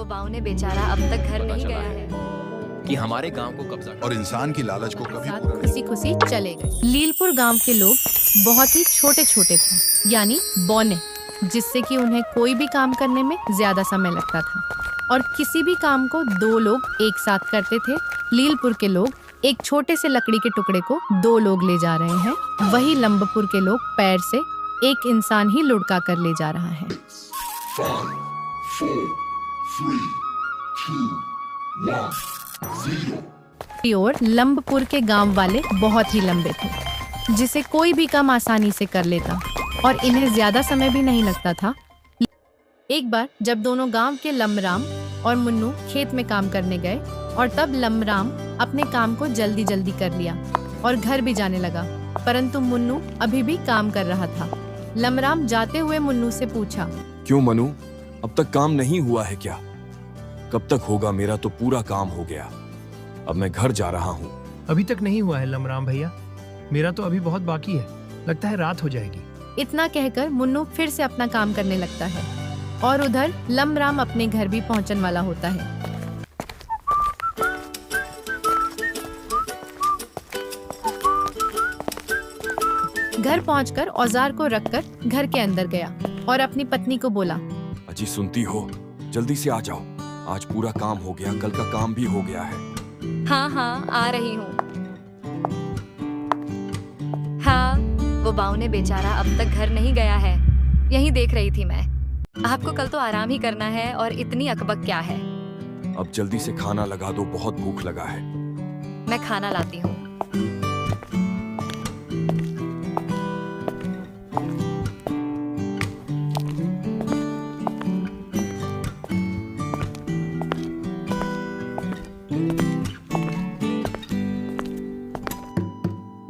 वो बावने बेचारा अब तक घर नहीं गया है कि हमारे गांव को कब्जा और इंसान की लालच को कभी पूरा नहीं। खुशी खुशी चले गए। लीलपुर गांव के लोग बहुत ही छोटे छोटे थे, यानी बौने, जिससे कि उन्हें कोई भी काम करने में ज्यादा समय लगता था और किसी भी काम को दो लोग एक साथ करते थे। लीलपुर के लोग एक छोटे से लकड़ी के टुकड़े को दो लोग ले जा रहे हैं, वही लंबपुर के लोग पैर से एक इंसान ही लुढ़का कर ले जा रहा है। 5, 4, 3, 2, 1, 0। और लंबपुर के गांव वाले बहुत ही लंबे थे, जिसे कोई भी काम आसानी से कर लेता और इन्हें ज्यादा समय भी नहीं लगता था। एक बार जब दोनों गांव के लमराम और मुन्नू खेत में काम करने गए और तब लमराम अपने काम को जल्दी जल्दी कर लिया और घर भी जाने लगा, परंतु मुन्नू अभी भी काम कर रहा था। लमराम जाते हुए मुन्नू से पूछा, क्यों मनु, अब तक काम नहीं हुआ है क्या? कब तक होगा? मेरा तो पूरा काम हो गया, अब मैं घर जा रहा हूँ। अभी तक नहीं हुआ है लमराम भैया, मेरा तो अभी बहुत बाकी है, लगता है रात हो जाएगी। इतना कहकर मुन्नू फिर से अपना काम करने लगता है और उधर लमराम अपने घर भी पहुंचने वाला होता है। घर पहुंचकर औजार को रखकर घर के अंदर गया और अपनी पत्नी को बोला, अजी सुनती हो, जल्दी से आ जाओ, आज पूरा काम हो गया, कल का काम भी हो गया है। हाँ हाँ आ रही हूँ। हाँ वो बावने बेचारा अब तक घर नहीं गया है, यही देख रही थी मैं। आपको कल तो आराम ही करना है और इतनी अकबक क्या है। अब जल्दी से खाना लगा दो, बहुत भूख लगा है। मैं खाना लाती हूँ।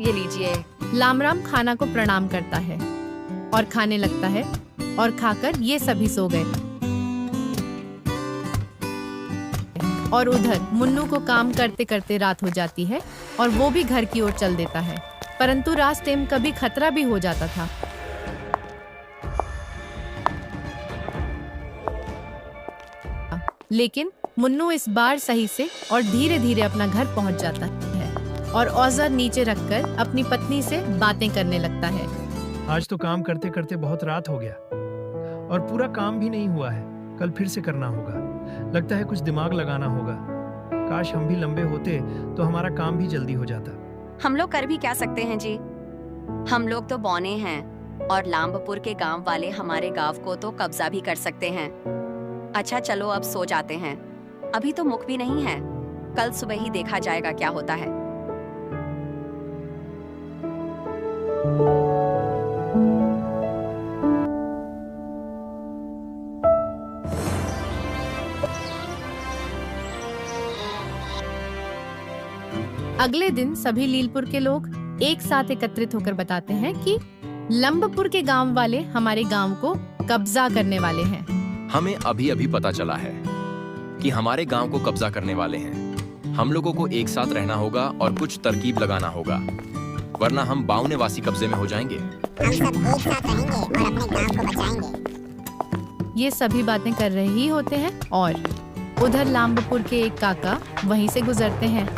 ये लीजिए। लामराम खाना को प्रणाम करता है और खाने लगता है और खाकर ये सभी सो गए। और उधर मुन्नू को काम करते करते रात हो जाती है और वो भी घर की ओर चल देता है, परंतु रास्ते में कभी खतरा भी हो जाता था। लेकिन मुन्नू इस बार सही से और धीरे धीरे अपना घर पहुंच जाता है और औजार नीचे रखकर अपनी पत्नी से बातें करने लगता है। आज तो काम करते करते बहुत रात हो गया और पूरा काम भी नहीं हुआ है, कल फिर से करना होगा। लगता है कुछ दिमाग लगाना होगा। काश हम भी लंबे होते तो हमारा काम भी जल्दी हो जाता। हम लोग कर भी क्या सकते हैं जी, हम लोग तो बौने हैं और लांबपुर के गांव वाले हमारे गांव को तो कब्जा भी कर सकते हैं। अच्छा चलो अब सो जाते हैं, अभी तो मुख भी नहीं है, कल सुबह ही देखा जाएगा क्या होता है। अगले दिन सभी लीलपुर के लोग एक साथ एकत्रित होकर बताते हैं कि लंबपुर के गांव वाले हमारे गांव को कब्जा करने वाले हैं। हमें अभी अभी पता चला है कि हमारे गांव को कब्जा करने वाले हैं। हम लोगों को एक साथ रहना होगा और कुछ तरकीब लगाना होगा, वरना हम बावने वासी कब्जे में हो जाएंगे। हम सब एक साथ रहेंगे और अपने गांव को बचाएंगे। ये सभी बातें कर रहे ही होते हैं और उधर लांबपुर के एक काका वहीं से गुजरते हैं।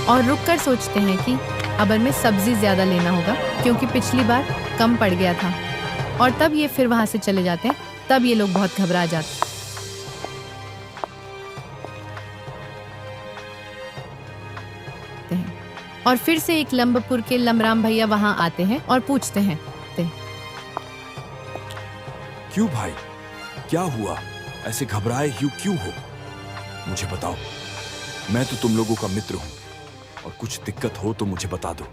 और रुककर सोचते हैं कि अब हमें सब्जी ज्यादा लेना होगा, क्योंकि पिछली बार कम पड़ गया था। और तब ये फिर वहां से चले जाते हैं। तब ये लोग बहुत घबरा जाते हैं और फिर से एक लंबपुर के लमराम भैया वहां आते हैं और पूछते हैं, क्यों भाई, क्या हुआ? ऐसे घबराए क्यों हो? मुझे बताओ, मैं तो तुम लोगों का मित्र हूँ और कुछ दिक्कत हो तो मुझे बता दो।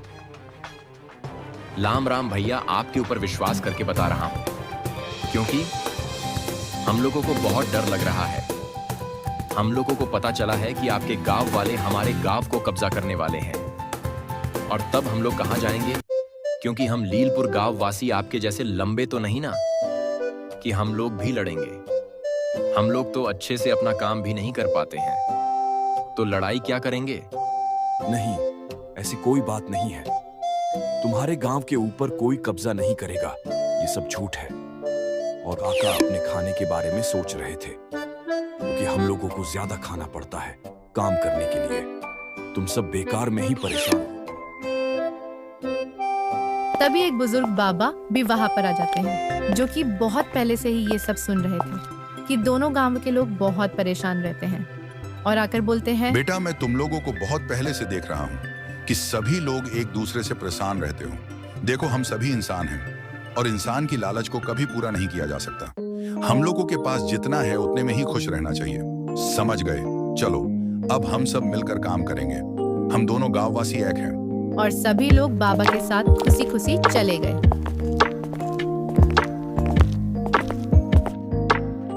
लाम राम भैया, आपके ऊपर विश्वास करके बता रहा हूं, क्योंकि हम लोगों को बहुत डर लग रहा है। हम लोगों को पता चला है कि आपके गांव वाले हमारे गांव को कब्जा करने वाले हैं, और तब हम लोग कहां जाएंगे? क्योंकि हम लीलपुर गांव वासी आपके जैसे लंबे तो नहीं ना कि हम लोग भी लड़ेंगे। हम लोग तो अच्छे से अपना काम भी नहीं कर पाते हैं, तो लड़ाई क्या करेंगे? नहीं, ऐसी कोई बात नहीं है। तुम्हारे गांव के ऊपर कोई कब्जा नहीं करेगा, ये सब झूठ है। और काका अपने खाने के बारे में सोच रहे थे, क्योंकि हम लोगों को ज्यादा खाना पड़ता है काम करने के लिए। तुम सब बेकार में ही परेशान हो। तभी एक बुजुर्ग बाबा भी वहां पर आ जाते हैं, जो कि बहुत पहले से ही ये सब सुन रहे थे कि दोनों गांव के लोग बहुत परेशान रहते हैं, और आकर बोलते हैं, बेटा मैं तुम लोगों को बहुत पहले से देख रहा हूँ कि सभी लोग एक दूसरे से परेशान रहते हो। देखो हम सभी इंसान हैं और इंसान की लालच को कभी पूरा नहीं किया जा सकता। हम लोगों के पास जितना है उतने में ही खुश रहना चाहिए, समझ गए? चलो अब हम सब मिलकर काम करेंगे, हम दोनों गांववासी एक हैं। और सभी लोग बाबा के साथ खुशी खुशी चले गए।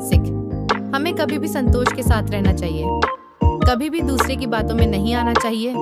सिख, हमें कभी भी संतोष के साथ रहना चाहिए, कभी भी दूसरे की बातों में नहीं आना चाहिए